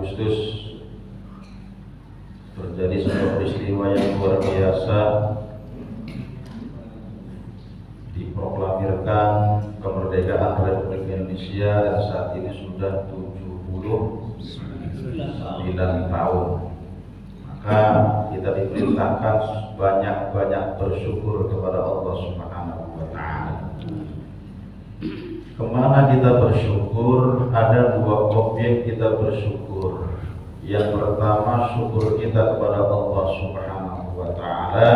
Agustus terjadi sebuah peristiwa yang luar biasa. Diproklamirkan kemerdekaan Republik Indonesia dan saat ini sudah 79 tahun. Maka kita diperintahkan banyak-banyak bersyukur kepada Allah Subhanahu wa Ta'ala. Kemana kita bersyukur? Ada dua objek kita bersyukur. Yang pertama, syukur kita kepada Allah Subhanahu wa Ta'ala.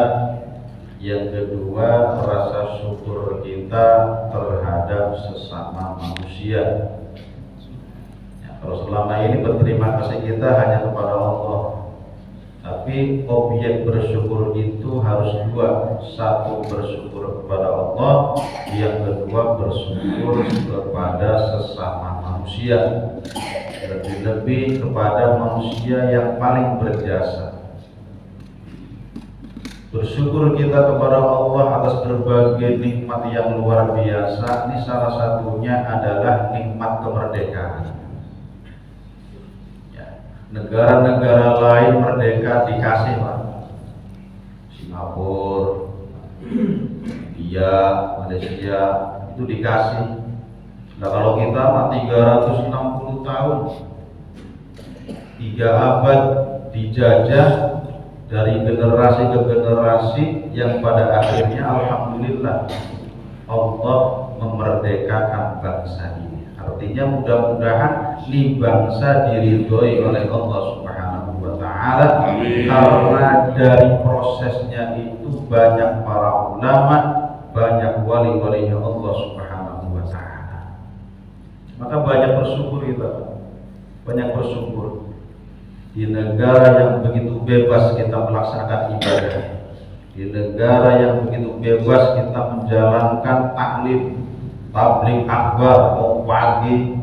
Yang kedua, rasa syukur kita terhadap sesama manusia. Ya, kalau selama ini berterima kasih kita hanya kepada Allah, tapi objek bersyukur itu harus dua. Satu, bersyukur kepada Allah. Yang kedua, bersyukur kepada sesama manusia, lebih-lebih kepada manusia yang paling berjasa. Bersyukur kita kepada Allah atas berbagai nikmat yang luar biasa. Ini salah satunya adalah nikmat kemerdekaan. Ya, negara-negara lain merdeka dikasih, Pak. Singapura, India, Malaysia itu dikasih. Nah, kalau kita mah 360 tahun, 3 abad dijajah dari generasi ke generasi, yang pada akhirnya alhamdulillah Allah memerdekakan bangsa ini. Artinya mudah-mudahan ini bangsa diridhoi oleh Allah Subhanahu wa Ta'ala, karena dari prosesnya itu banyak para ulama, banyak wali-walinya Allah Subhanahu wa Ta'ala. Maka banyak bersyukur kita, banyak bersyukur. Di negara yang begitu bebas kita melaksanakan ibadah, di negara yang begitu bebas kita menjalankan taklim, tabligh akbar, mau pagi,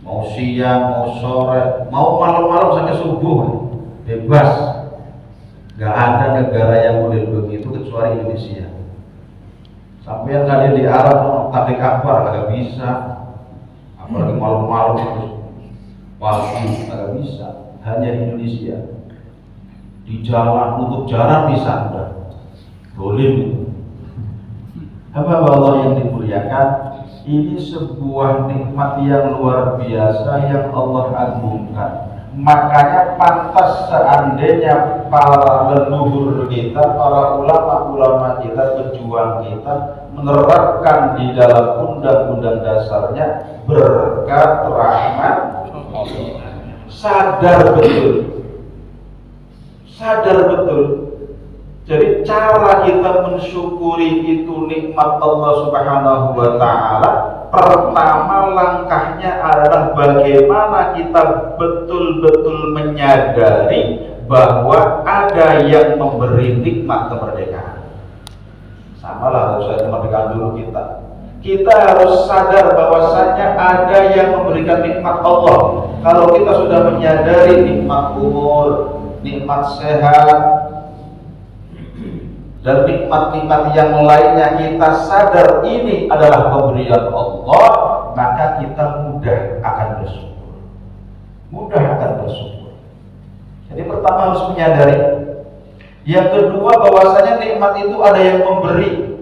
mau siang, mau sore, mau malam-malam sampai subuh, bebas. Gak ada negara yang boleh begitu kecuali Indonesia. Sampai yang ada di Arab mau tabligh akbar gak bisa, apalagi malam-malam terus pagi gak bisa. Hanya di Indonesia. Di jalan untuk jalan bisa, boleh itu. Hamba Allah yang dimuliakan, ini sebuah nikmat yang luar biasa yang Allah agungkan. Makanya pantas seandainya para leluhur kita, para ulama-ulama kita, pejuang kita menerapkan di dalam undang-undang dasarnya berkat rahmat Allah. Sadar betul. Jadi cara kita mensyukuri itu nikmat Allah Subhanahu wa Ta'ala, pertama langkahnya adalah bagaimana kita betul-betul menyadari bahwa ada yang memberi nikmat kemerdekaan. Sama lah kalau saya kemerdekaan dulu kita harus sadar bahwasanya ada yang memberikan nikmat Allah. Kalau kita sudah menyadari nikmat umur, nikmat sehat, dan nikmat-nikmat yang lainnya, kita sadar ini adalah pemberian Allah, maka kita mudah akan bersyukur. Jadi pertama harus menyadari. Yang kedua, bahwasanya nikmat itu ada yang memberi.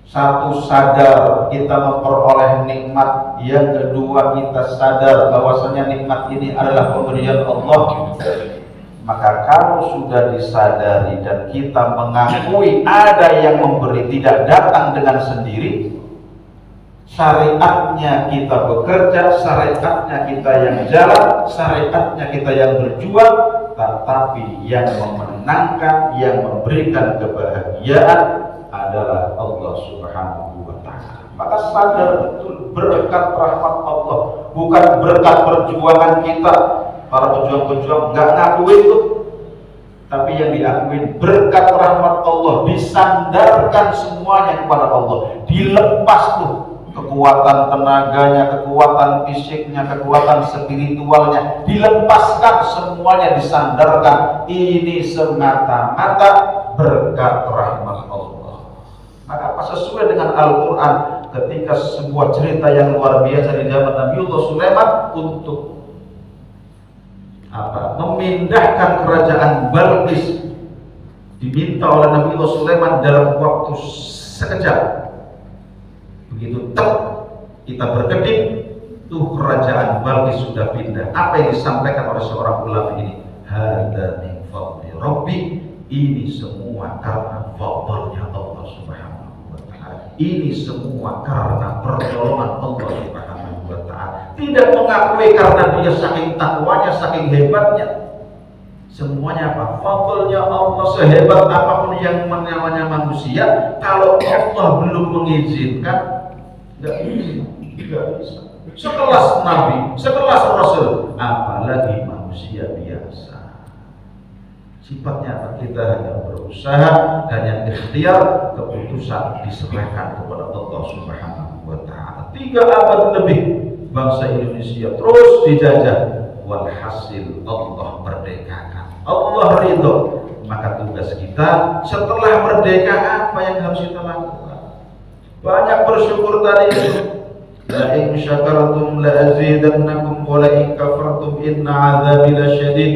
Satu, sadar kita memperoleh nikmat. Yang kedua, kita sadar bahwasanya nikmat ini adalah pemberian Allah. Maka kalau sudah disadari dan kita mengakui ada yang memberi, tidak datang dengan sendiri, syariatnya kita bekerja, syariatnya kita yang jalan, syariatnya kita yang berjuang, tetapi yang memenangkan, yang memberikan kebahagiaan adalah Allah Subhanahu wa Ta'ala. Maka sadar betul berkat rahmat Allah, bukan berkat perjuangan kita. Para pejuang-pejuang nggak ngakuin tuh, tapi yang diakuin berkat rahmat Allah, disandarkan semuanya kepada Allah, dilepas tuh kekuatan tenaganya, kekuatan fisiknya, kekuatan spiritualnya, dilepaskan semuanya, disandarkan. Ini semata-mata berkat rahmat Allah. Maka apa sesuai dengan Al-Quran ketika sebuah cerita yang luar biasa di zaman Nabiullah Sulaiman untuk memindahkan kerajaan Balqis, diminta oleh Nabi Sulaiman dalam waktu sekejap. Begitu kita berkedip, tuh kerajaan Balqis sudah pindah. Apa yang disampaikan oleh seorang ulama ini? Hadza min fadli Rabbi, ini semua karena fadlnya Allah Subhanahu wa ta'ala. Ini semua karena pertolongan Allah Subhanahu wa ta'ala. Tidak mengakui karena dia saking takwanya, saking hebatnya. Semuanya apa? Fadlnya Allah. Sehebat apapun yang namanya manusia, kalau Allah belum mengizinkan, nggak bisa. Sekelas Nabi, sekelas Rasul, apalagi manusia biasa. Sifatnya kita hanya berusaha, hanya ikhtiar, keputusan diserahkan kepada Allah Subhanahu wa ta'ala. 3 abad lebih bangsa Indonesia terus dijajah, walhasil Allah merdekakan, Allah ridho. Maka tugas kita setelah merdeka apa yang harus kita lakukan? Banyak bersyukur tadi. La in syakartum la azidannakum wa la in kafartum inna 'adzabi lasyadid.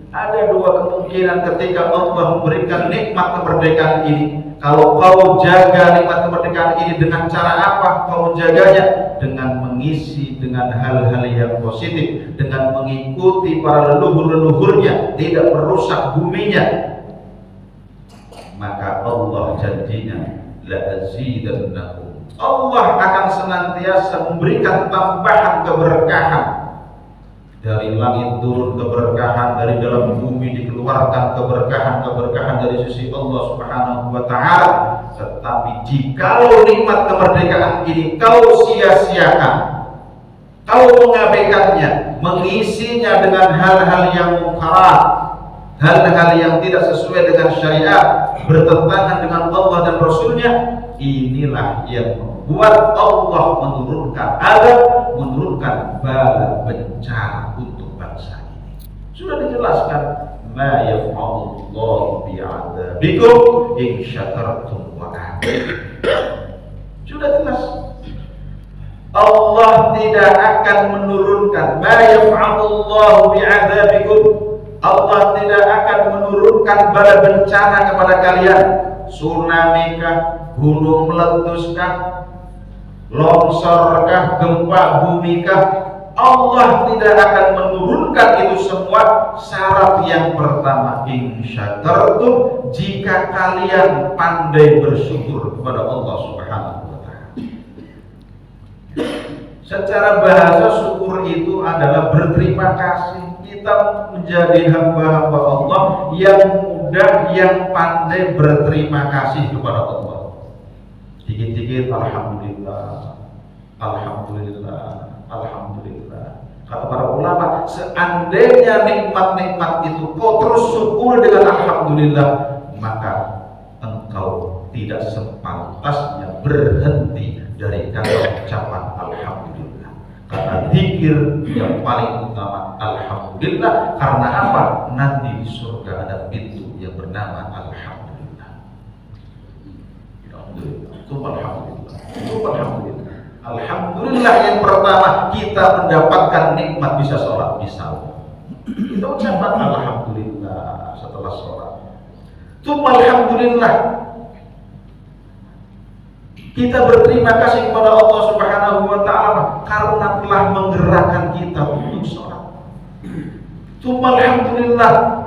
Ada 2 kemungkinan ketika Allah memberikan nikmat kemerdekaan ini. Kalau kau jaga nikmat kemerdekaan ini dengan cara apa kau menjaganya? Dengan mengisi dengan hal-hal yang positif, dengan mengikuti para leluhur-leluhurnya, tidak merusak buminya. Maka Allah janjinya la azidannakum. Allah akan senantiasa memberikan tambahan keberkahan. Dari langit turun keberkahan, dari dalam bumi dikeluarkan keberkahan dari sisi Allah Subhanahu wa ta'ala. Tetapi jikalau nikmat kemerdekaan ini kau sia-siakan, kau mengabaikannya, mengisinya dengan hal-hal yang munkar, hal-hal yang tidak sesuai dengan syariat, bertentangan dengan Allah dan Rasulnya, inilah yang membuat Allah menurunkan azab, menurunkan bala bencana untuk bangsa ini. Sudah dijelaskan, ma yaf'alullahu bi'adabikum in syakartum wa amantum. Sudah jelas. Allah tidak akan menurunkan, ma yaf'alullahu bi'adabikum. Allah tidak akan menurunkan bala bencana kepada kalian. Tsunami kah, gunung meletus kah, longsor kah, gempa bumi kah, Allah tidak akan menurunkan itu semua. Syarat yang pertama, in syakartum, jika kalian pandai bersyukur kepada Allah Subhanahu wa ta'ala. Secara bahasa syukur itu adalah berterima kasih. Kita menjadi hamba-hamba Allah yang mudah, yang pandai berterima kasih kepada Allah. Dikit-dikit alhamdulillah, alhamdulillah, alhamdulillah. Kata para ulama, seandainya nikmat-nikmat itu kau terus syukur dengan alhamdulillah, maka engkau tidak sepantasnya berhenti dari kata ucapan alhamdulillah. Karena zikir yang paling utama alhamdulillah. Karena apa? Nanti di surga ada pintu yang bernama alhamdulillah. Alhamdulillah. Alhamdulillah. Alhamdulillah yang pertama, kita mendapatkan nikmat bisa sholat misalnya. Kita ucapkan alhamdulillah setelah sholat. Alhamdulillah. Kita berterima kasih kepada Allah Subhanahu wa ta'ala karena telah menggerakkan kita untuk sholat. Alhamdulillah.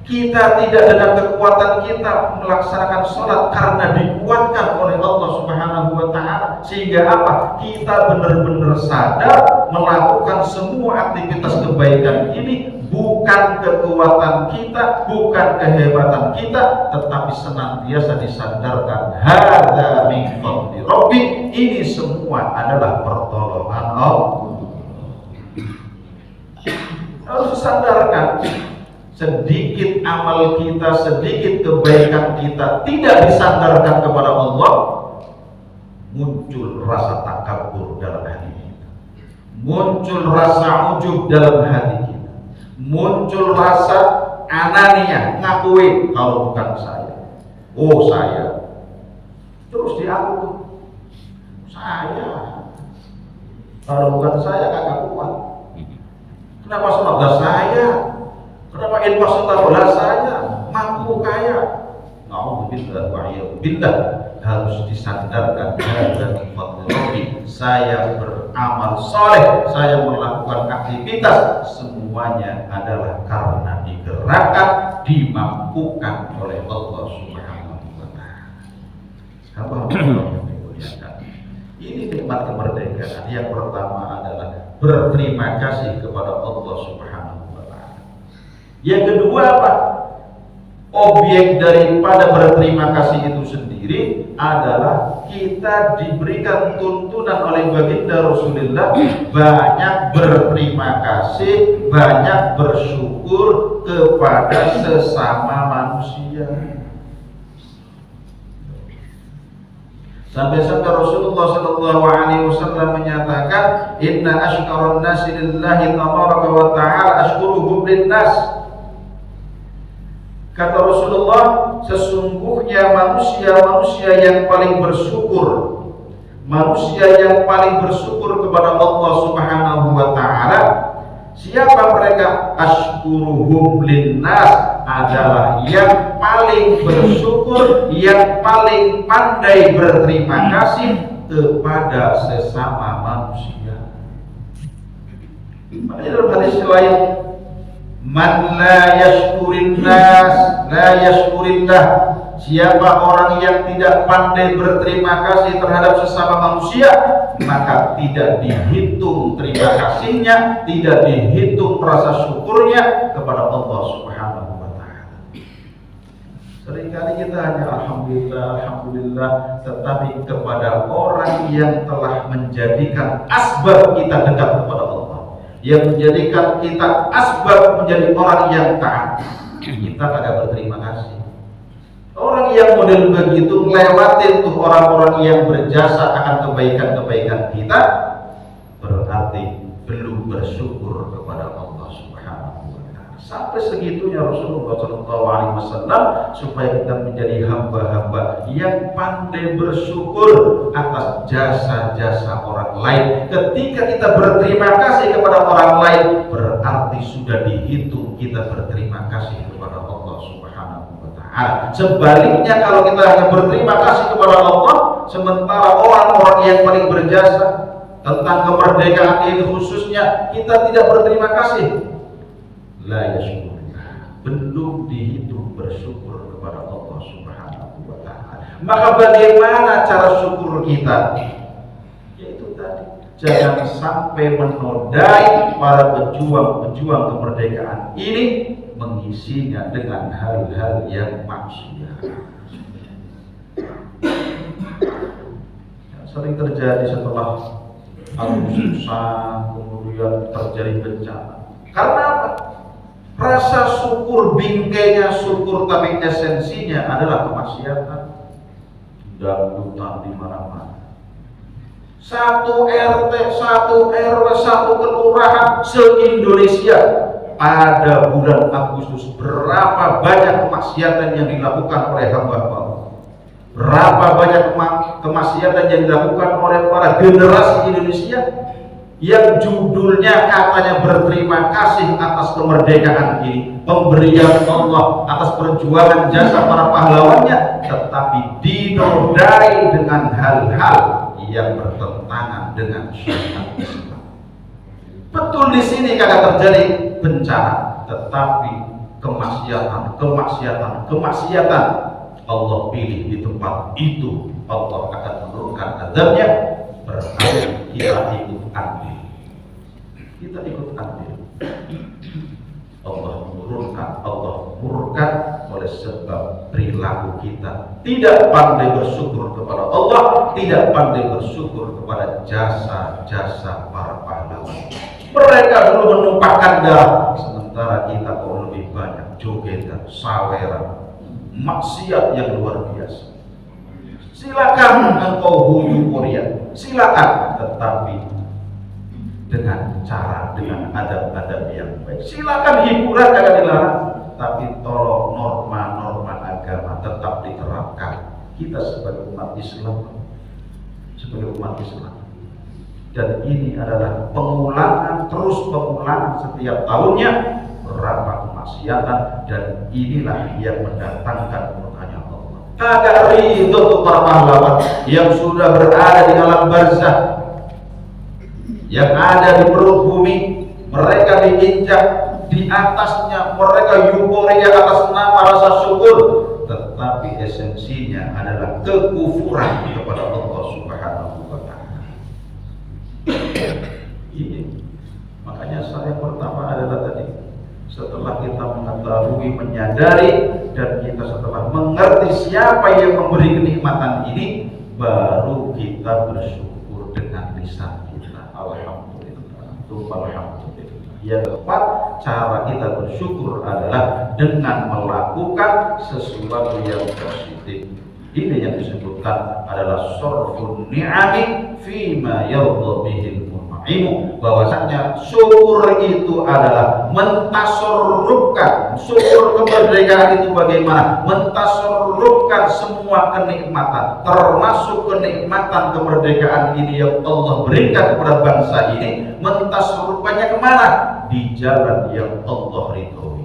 Kita tidak dengan kekuatan kita melaksanakan sholat karena dikuatkan oleh Allah Subhanahu wa ta'ala. Sehingga apa? Kita benar-benar sadar melakukan semua aktivitas kebaikan ini bukan kekuatan kita, bukan kehebatan kita, tetapi senantiasa disadarkan hadza min fadli Rabbi, ini semua adalah pertolongan Allah. Harus disadarkan. Sedikit amal kita, sedikit kebaikan kita tidak disandarkan kepada Allah, muncul rasa takabur dalam hati kita, muncul rasa ujub dalam hati kita, muncul rasa anania, ngakuin kalau bukan saya, oh saya, terus diaku saya, kalau bukan saya kagak kuat. Kenapa sholat? Saya main peserta bola saya mampu kaya. Nauzubillah wa iyyabillah, harus disandarkan dari fadli. Saya beramal soleh, saya melakukan aktivitas, semuanya adalah karena digerakkan, dimampukan oleh Allah Subhanahu wa Ta'ala. Hamba-hamba yang dimuliakan, ini nikmat kemerdekaan. Yang pertama adalah berterima kasih kepada Allah Subhanahu wa Ta'ala. Yang kedua apa? Objek daripada berterima kasih itu sendiri adalah kita diberikan tuntunan oleh baginda Rasulullah banyak berterima kasih, banyak bersyukur kepada sesama manusia. Sampai-sampai Rasulullah sallallahu alaihi wasallam menyatakan, "Inna asykaran nasi lillahi tabaraka wa ta'ala ashkuruhum linnas." Kata Rasulullah, sesungguhnya manusia yang paling bersyukur, manusia yang paling bersyukur kepada Allah Subhanahu wa Ta'ala, siapa mereka? Ashkuruhum linnas, adalah yang paling bersyukur, yang paling pandai berterima kasih kepada sesama manusia. Makanya dalam hadis lain, man la yashkurin nas la yashkurillah, siapa orang yang tidak pandai berterima kasih terhadap sesama manusia, maka tidak dihitung terima kasihnya, tidak dihitung rasa syukurnya kepada Allah Subhanahu wa Ta'ala. Seringkali kita hanya alhamdulillah, alhamdulillah, tetapi kepada orang yang telah menjadikan asbab kita dekat kepada Allah, yang menjadikan kita asbab menjadi orang yang taat, kita kagak berterima kasih. Orang yang model begitu ngelewatin tuh orang-orang yang berjasa akan kebaikan-kebaikan kita, berarti belum bersyukur kepada Allah Subhanahu wa Ta'ala. Sampai segitunya Rasulullah SAW supaya kita menjadi hamba-hamba yang pandai bersyukur atas jasa-jasa orang lain. Ketika kita berterima kasih kepada orang lain, berarti sudah dihitung kita berterima kasih kepada Allah Subhanahu wa Ta'ala. Sebaliknya, kalau kita hanya berterima kasih kepada Allah, sementara orang-orang yang paling berjasa tentang kemerdekaan ini khususnya kita tidak berterima kasih, la yashkurullah, belum dihitung bersyukur kepada Allah Subhanahu wa Ta'ala. Maka bagaimana cara syukur kita? Yaitu tadi, jangan sampai menodai para pejuang-pejuang kemerdekaan ini, mengisinya dengan hal-hal yang maksiat. Sering terjadi setelah susah, kemudian terjadi bencana. Karena apa? Rasa syukur, bingkainya syukur, tapi esensinya adalah kemaksiatan, dangdutan di mana-mana. Satu RT, satu RW, satu kelurahan se-Indonesia, pada bulan Agustus berapa banyak kemaksiatan yang dilakukan oleh hamba-hamba, berapa banyak kemaksiatan yang dilakukan oleh para generasi Indonesia yang judulnya katanya berterima kasih atas kemerdekaan ini, pemberian Allah atas perjuangan jasa para pahlawannya, tetapi dinodai dengan hal-hal yang bertentangan dengan syariat Islam. Betul, di sini kagak terjadi bencana, tetapi kemaksiatan Allah pilih di tempat itu, Allah akan menurunkan azabnya. Berarti kita ikut andil. Allah menurunkan, Allah murka oleh sebab perilaku kita tidak pandai bersyukur kepada Allah, tidak pandai bersyukur kepada jasa-jasa para pahlawan. Mereka dulu menumpahkan darah, sementara kita kok lebih banyak jogetan, saweran, maksiat yang luar biasa. Silakan engkau huyu Korea, silakan, tetapi dengan cara, dengan adab-adab yang baik. Silakan hiburan, jangan dilarang, tapi tolong norma-norma agama tetap diterapkan. Kita sebagai umat Islam, dan ini adalah pengulangan, terus pengulangan setiap tahunnya, berapa kemaksiatan, dan inilah yang mendatangkan murkanya Allah. Kagak ridho untuk para pahlawan yang sudah berada di alam barzah, yang ada di perut bumi, mereka diinjak di atasnya, mereka euforia atas nama rasa syukur, tetapi esensinya adalah kekufuran kepada Allah Subhanahu wa Ta'ala. Ini makanya saya pertama adalah tadi, setelah kita mengetahui, menyadari, dan kita setelah mengerti siapa yang memberi kenikmatan ini, baru kita bersyukur dengan lisan kita. Alhamdulillah, alhamdulillah. Yang keempat, cara kita bersyukur adalah dengan melakukan sesuatu yang positif. Ini yang disebutkan adalah sorfun ni'ami fima yardha bihil mun'imu, bahwasanya syukur itu adalah mentasorrufkan, syukur kemerdekaan itu bagaimana? Mentasorrufkan semua kenikmatan, termasuk kenikmatan kemerdekaan ini yang Allah berikan kepada bangsa ini, mentasorrufkannya kemana? Di jalan yang Allah ridhoi.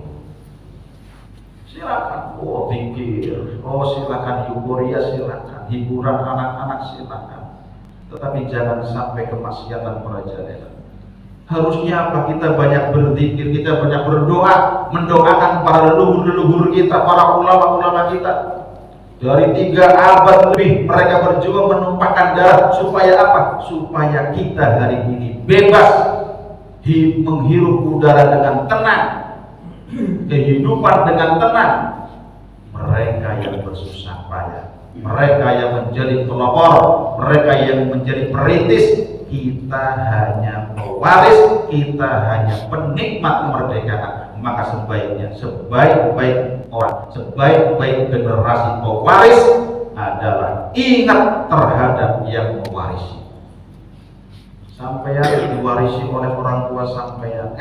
Silakan, oh pikir, oh silakan euforia, silakan hiburan anak-anak, silakan. Tetapi jangan sampai kemaksiatan merajalela. Harusnya apa? Kita banyak berzikir, kita banyak berdoa, mendoakan para leluhur-leluhur kita, para ulama-ulama kita. Dari 3 abad lebih mereka berjuang menumpahkan darah supaya apa? Supaya kita hari ini bebas menghirup udara dengan tenang, kehidupan dengan tenang. Mereka yang bersusah payah, mereka yang menjadi pelopor, mereka yang menjadi perintis, kita hanya pewaris, kita hanya penikmat kemerdekaan. Maka sebaiknya, sebaik-baik orang, sebaik-baik generasi pewaris adalah ingat terhadap yang mewarisi. Sampeyan diwarisi oleh orang tua sampeyan,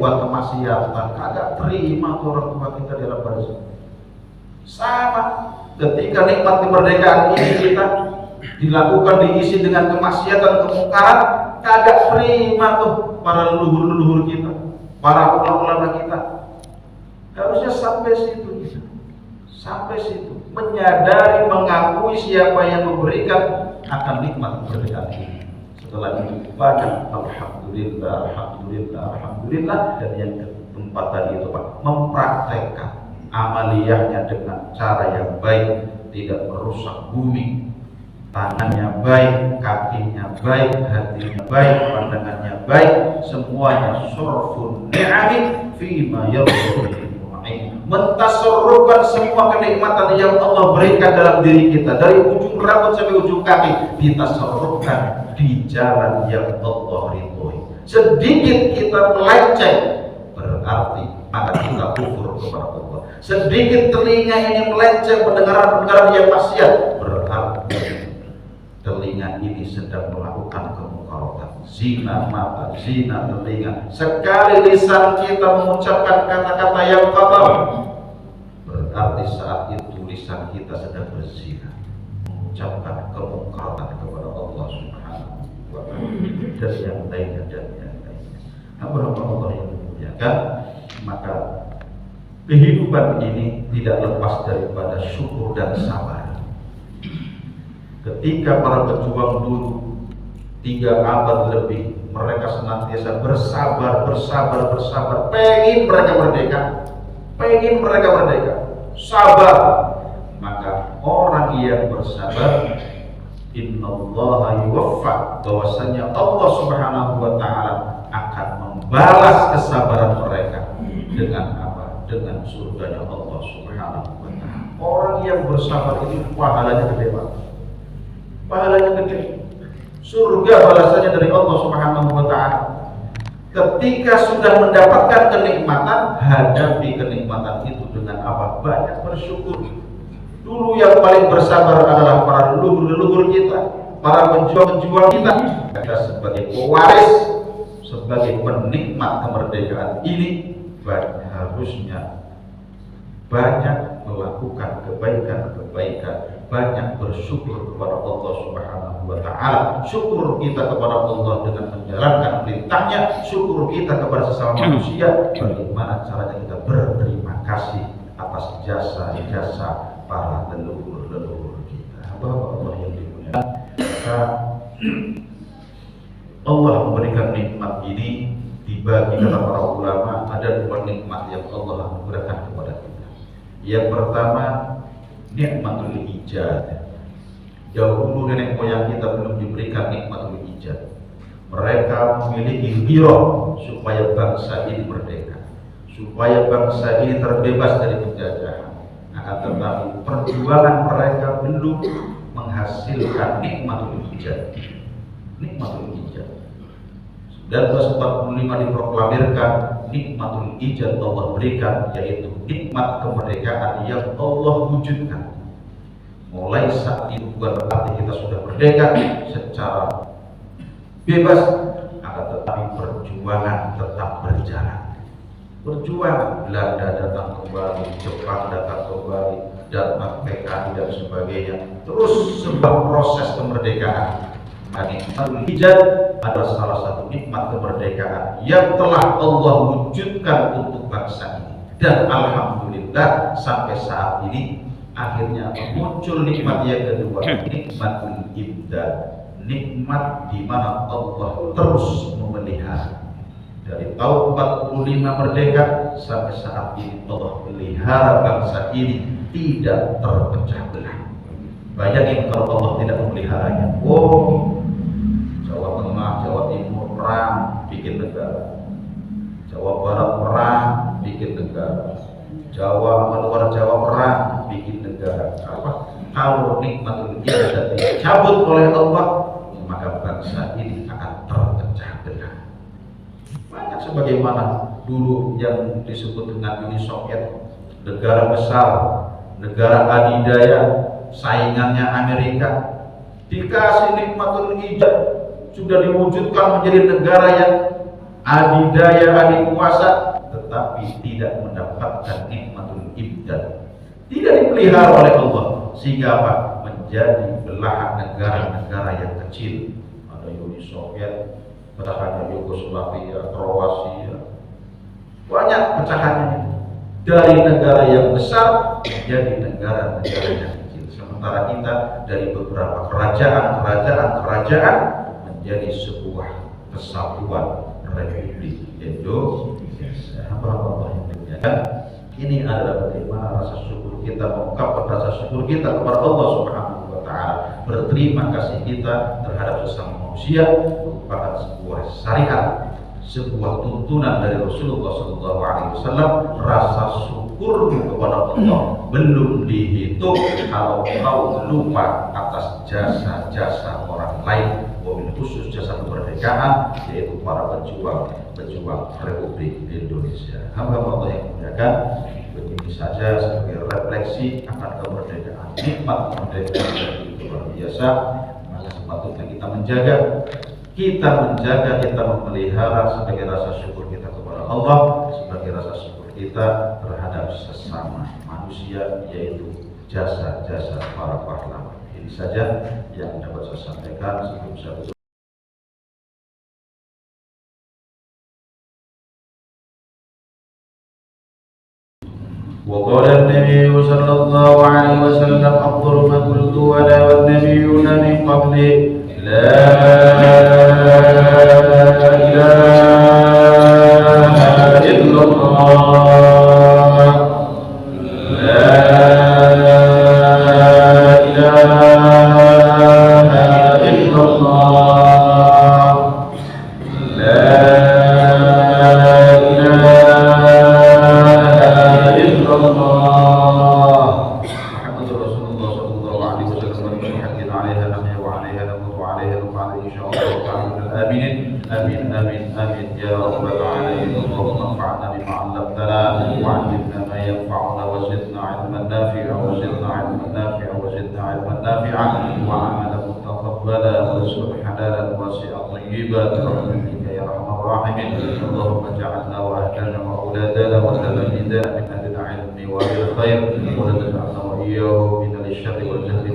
buat kemaksiatan, kagak terima orang tua kita di dalam barzah. Sama, ketika nikmat kemerdekaan ini kita dilakukan, diisi dengan kemaksiatan, kemungkaran, kagak terima tuh para leluhur-leluhur kita, para ulama-ulama kita. Harusnya sampai situ, sampai situ, menyadari, mengakui siapa yang memberikan akan nikmat kemerdekaan ini. Setelah itu banyak alhamdulillah, alhamdulillah, alhamdulillah. Dan yang keempat tadi itu Pak, mempraktekkan amaliyahnya dengan cara yang baik, tidak merusak bumi. Tangannya baik, kakinya baik, hatinya baik, pandangannya baik, semuanya sorfun ni'ami fima yardha bihil mun'im, mentasorrufkan semua kenikmatan yang Allah berikan dalam diri kita, dari ujung rambut sampai ujung kaki, ditasorrufkan di jalan yang Allah ridhoi. Sedikit kita melenceng, berarti maka kita kufur kepada Allah. Sedikit telinga ini melenceng pendengaran-pendengaran yang maksiat, berarti telinga ini sedang melakukan kemungkaran. Zina mata, zina telinga. Sekali lisan kita mengucapkan kata-kata yang kotor, berarti saat itu lisan kita sedang berzina, mengucapkan kemungkaran kepada Allah Subhanahu wa Ta'ala, dan yang lainnya, dan yang lainnya. Hamba Allah yang dimuliakan, maka kehidupan ini tidak lepas daripada syukur dan sabar. Ketika para pejuang dulu 3 abad lebih, mereka senantiasa bersabar, pengen mereka merdeka, sabar. Maka orang yang bersabar, innallaha yuwaffa, bahwasanya Allah Subhanahu wa Ta'ala akan membalas kesabaran mereka dengan apa? Dengan surganya Allah Subhanahu wa Ta'ala. Orang yang bersabar ini pahalanya gede banget. Pahalanya gede. Surga balasannya dari Allah Subhanahu wa Ta'ala. Ketika sudah mendapatkan kenikmatan, hadapi kenikmatan itu dengan apa? Banyak bersyukur. Dulu yang paling bersabar adalah para leluhur kita, para pejuang kita. Kita sebagai pewaris, sebagai penikmat kemerdekaan ini, harusnya banyak melakukan kebaikan-kebaikan banyak bersyukur kepada Allah Subhanahu wa Ta'ala. Syukur kita kepada Allah dengan menjalankan perintahnya, syukur kita kepada sesama manusia. Bagaimana caranya kita berterima kasih atas jasa-jasa para leluhur-leluhur kita. Bapak Allah yang dimuliakan, maka Allah memberikan nikmat ini dibagi kata para ulama, ada dua nikmat yang Allah anugerahkan kepada kita. Yang pertama, nikmatul ijad. Dahulu nenek moyang kita belum diberikan nikmatul ijad. Mereka memiliki ghirah supaya bangsa ini merdeka, supaya bangsa ini terbebas dari penjajahan. Akan tetapi perjuangan mereka belum menghasilkan nikmatul ijad. Nikmatul ijad 1945 diproklamirkan nikmatul ijad Allah berikan, yaitu nikmat kemerdekaan yang Allah wujudkan. Mulai saat itu bukan berarti kita sudah merdeka secara bebas, akan tetapi perjuangan tetap berjalan. Perjuangan Belanda datang kembali, Jepang datang kembali, datang PKI dan sebagainya. Terus sebuah proses kemerdekaan. Nikmatul ijad adalah salah satu nikmat kemerdekaan yang telah Allah wujudkan untuk bangsa ini. Dan alhamdulillah sampai saat ini akhirnya muncul nikmat yang kedua, nikmatul ibdad, nikmat di mana Allah terus memelihara. Dari tahun 45 merdeka sampai saat ini Allah melihara bangsa ini tidak terpecah belah. Bayangin kalau Allah tidak memeliharanya. Jawa Tengah, Jawa Timur perang, bikin negara. Jawa Barat perang, bikin negara. Jawa luar Jawa perang, bikin negara. Kalau nikmatul ijad dicabut oleh Allah, maka bangsa ini akan terpecah belah. Banyak sebagaimana dulu yang disebut dengan Uni Soviet, negara besar, negara adidaya, saingannya Amerika, dikasih nikmatul ijad, sudah diwujudkan menjadi negara yang adidaya, adikuasa, tetapi tidak mendapatkan nikmatul ibdad, tidak dipelihara oleh Allah, sehingga apa? Menjadi belahan negara-negara yang kecil. Ada Uni Soviet, pecahannya Yugoslavia, Kroasia, banyak pecahannya. Dari negara yang besar menjadi negara-negara yang kecil. Sementara kita dari beberapa kerajaan menjadi sebuah kesatuan Republik Indonesia. Ini adalah bagaimana rasa syukur kita, mengungkapkan rasa syukur kita kepada Allah Subhanahu wa Ta'ala. Berterima kasih kita terhadap sesama manusia merupakan sebuah syariat, sebuah tuntunan dari Rasulullah SAW. Rasa syukur kepada Allah belum dihitung kalau kau lupa atas jasa-jasa orang lain, wabil khusus jasa kemerdekaan, yaitu para pejuang Republik Indonesia. Hamba Allah yang muliakan, begini saja sebagai refleksi akan kemerdekaan, nikmat kemerdekaan yang luar biasa. Maka sepatutnya kita memelihara sebagai rasa syukur kita kepada Allah, sebagai rasa syukur kita terhadap sesama manusia, yaitu jasa-jasa para pahlawan. Ini saja yang dapat saya sampaikan sebelum saya tutup. وقال النبي صلى الله عليه وسلم أفضل ما قلت أنا والنبيون من قبلي لا إله إلا الله لا إله إلا الله لا وعملا متقبلا ورزقا حلالا واسعا طيبا برحمتك يا ارحم الراحمين. اللهم اجعلنا واهلنا واولادنا وتلاميذنا من اهل العلم واهل الخير، ولا تجعلنا واياهم من الشر والجهل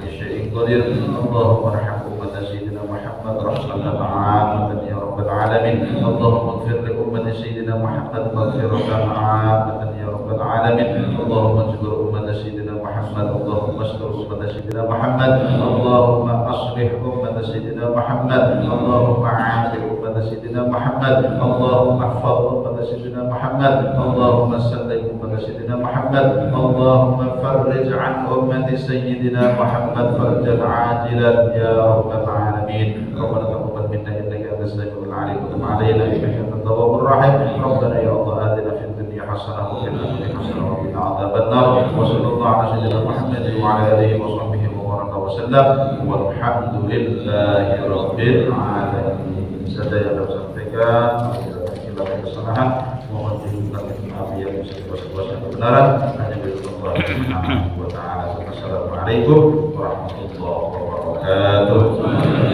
كل شيء قدير. اللهم ارحم أمة سيدنا محمد رحمة عامة يا رب العالمين. اللهم اغفر لأمة سيدنا محمد مغفرة عامة يا رب العالمين. اللهم اجبر أمة سيدنا محمد. اللهم استر أمة سيدنا محمد. اللهم أصلح أمة سيدنا محمد. اللهم عافي أمة سيدنا محمد. اللهم احفظ أمة سيدنا محمد. اللهم سلم أمة سيدنا محمد. اللهم فرج عن أمة سيدنا محمد فرجا عاجلا يا رب العالمين. ربنا تقبل منا إنك أنت السميع العليم وتب علينا إنك أنت التواب الرحيم. ربنا يا الله آتنا في الدنيا حسنة وفي الآخرة حسنة وقنا عذاب النار. وصلى الله على سيدنا محمد وعلى آله وصحبه وبارك وسلم والحمد لله رب العالمين. Saya yang sampaikan bila kesalahan mohon dimaafkan afiat segala kebenaran hanya milik Allah Subhanahu wa taala. Wassalamualaikum warahmatullahi wabarakatuh.